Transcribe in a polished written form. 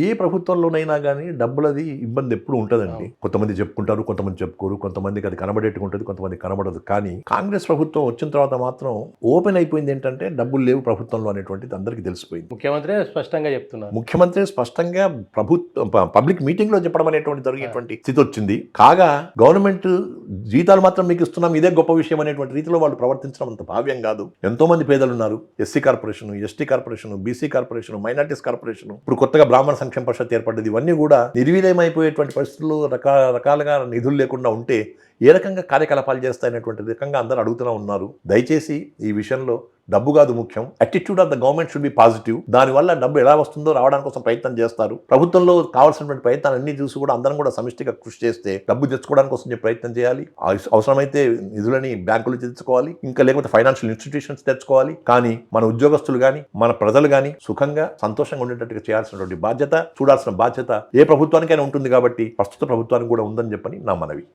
ఏ ప్రభుత్వంలోనైనా కానీ డబ్బులది ఇబ్బంది ఎప్పుడు ఉంటుందండి. కొంతమంది చెప్పుకుంటారు, కొంతమంది చెప్పుకోరు, కొంతమందికి అది కనబడేట్టుగా ఉంటుంది, కొంతమంది కనబడదు. కానీ కాంగ్రెస్ ప్రభుత్వం వచ్చిన తర్వాత మాత్రం ఓపెన్ అయిపోయింది ఏంటంటే డబ్బులు లేవు ప్రభుత్వంలో అనేటువంటిది అందరికీ తెలిసిపోయింది. ముఖ్యమంత్రి స్పష్టంగా చెప్తున్నారు. ముఖ్యమంత్రి స్పష్టంగా పబ్లిక్ మీటింగ్ లో చెప్పడం అనేటువంటి జరిగేటువంటి స్థితి వచ్చింది. కాగా గవర్నమెంట్ జీతాలు మాత్రం మీకు ఇస్తున్నాం, ఇదే గొప్ప విషయం అనేటువంటి రీతిలో వాళ్ళు ప్రవర్తించడం అంత భావ్యం కాదు. ఎంతో మంది పేదలు ఉన్నారు. SC corporation, ST corporation, BC corporation, minorities corporation, ఇప్పుడు కొత్తగా బ్రాహ్మణ సంక్షేమ పరిషత్ ఏర్పడ్డది. ఇవన్నీ కూడా నిర్వీర్యమైపోయేటువంటి పరిస్థితుల్లో రకాలుగా నిధులు లేకుండా ఉంటే ఏ రకంగా కార్యకలాపాలు చేస్తాయనేటువంటి రకంగా అందరూ అడుగుతూనే ఉన్నారు. దయచేసి ఈ విషయంలో డబ్బు కాదు ముఖ్యం, attitude of the government should be positive. దానివల్ల డబ్బు ఎలా వస్తుందో రావడానికి కోసం ప్రయత్నం చేస్తారు. ప్రభుత్వంలో కావాల్సినటువంటి ప్రయత్నాలు అన్ని చూసి కూడా అందరం కూడా సమిష్టిగా కృషి చేస్తే డబ్బు తెచ్చుకోవడానికి కోసం ప్రయత్నం చేయాలి. అవసరమైతే నిధులని బ్యాంకులు తెచ్చుకోవాలి, ఇంకా లేకపోతే ఫైనాన్షియల్ ఇన్స్టిట్యూషన్స్ తెచ్చుకోవాలి. కానీ మన ఉద్యోగస్తులు కానీ మన ప్రజలు కానీ సుఖంగా సంతోషంగా ఉండేటట్టుగా చేయాల్సినటువంటి బాధ్యత, చూడాల్సిన బాధ్యత ఏ ప్రభుత్వానికైనా ఉంటుంది. కాబట్టి ప్రస్తుత ప్రభుత్వానికి కూడా ఉందని చెప్పని నా మనవి.